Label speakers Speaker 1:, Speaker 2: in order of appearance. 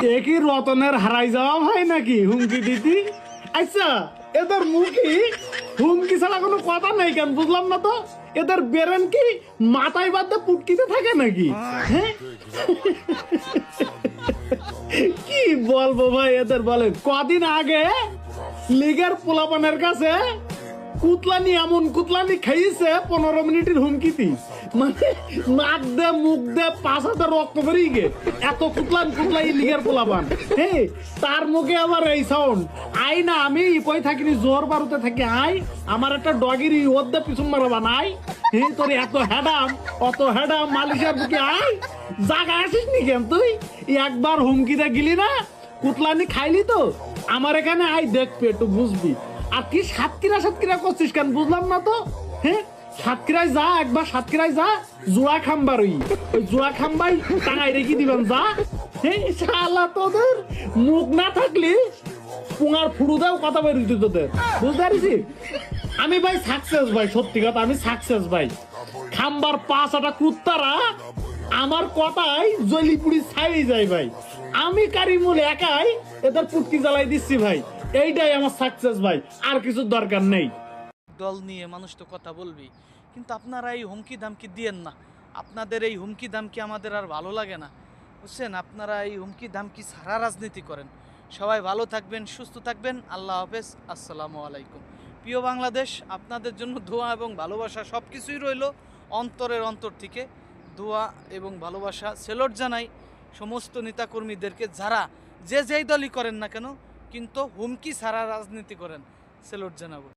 Speaker 1: একই রতনের হারাই যাওয়া ভাই নাকি হুমকি দিতি? আচ্ছা, এদের মুখে হুমকি ছাড়া কোনো কথা নেই কেন বুঝলাম না তো। এদের বেরেন কি মাথায় বাদে পুটকিতে থাকে নাকি? হ্যাঁ, কি বলবো ভাই এদের। বলেন, কদিন আগে লিগের পোলাপানের কাছে কুতলানি, এমন কুতলানি খাইছে 15 মিনিটের হুমকিতি। মানে নাক দে মুখ দে পাশাতে রক্ত বেরিয়ে গে, এত কুতলাই লিগের পোলাপান। হ্যাঁ, তার মুখে আবার এই সাউন্ড, আই না আমি কই থাকিনি, জোর বারুতে থাকি, আই আমার একটা ডগির ওদ্দে পিছন মারাবা নাই। হ্যাঁ, তোর এত হেডাম, অত হেডাম মালিশের বুকে, আই জাগা আসিস নি কেন তুই? একবার হুমকিতে গেলি না, কুতলানি খাইলি তো, আমার এখানে আই দেখবে একটু বুঝবি। আর কি সাতক্ষীরা করছিস কেন বুঝলাম না তো। হ্যাঁ, সাতক্ষীরায় যা, একবার সাতক্ষীরায় যা, জোড়া খাম্বার ওই জোড়া খাম্বাই টাঙাই রেখে দিবেন যা। হ্যাঁ, শালা তোদের মুখ না থাকলে পুঙার ফুড়ু দেও কথা বেরিয়ে দিত তোদের, বুঝতে পারছি। আমি ভাই সাকসেস ভাই, সত্যি কথা আমি সাকসেস ভাই। খাম্বার পাঁচটা কুত্তারা আমার কথাই জলিপুরি ছাই যায় ভাই। আমি কারিমুল একাই এদের পুটকি জ্বালাই দিচ্ছি ভাই, এইটাই আমার সাকসেস ভাই, আর কিছু দরকার নেই।
Speaker 2: দল নিয়ে মানুষ তো কথা বলবি, কিন্তু আপনারা এই হুমকি দামকি দিয়েন না। আপনাদের এই হুমকি দামকি আমাদের আর ভালো লাগে না, বুঝছেন। আপনারা এই হুমকি দামকি ছাড়া রাজনীতি করেন। সবাই ভালো থাকবেন, সুস্থ থাকবেন। আল্লাহ হাফেজ, আসসালামু আলাইকুম। প্রিয় বাংলাদেশ, আপনাদের জন্য দোয়া এবং ভালোবাসা সব কিছুই রইল অন্তরের অন্তর থেকে। দোয়া এবং ভালোবাসা সেলট জানাই সমস্ত নেতাকর্মীদেরকে, যারা যে যেই দলই করেন না কেন, কিন্তু হুমকি ছাড়া রাজনীতি করেন। সেলট জানাবো।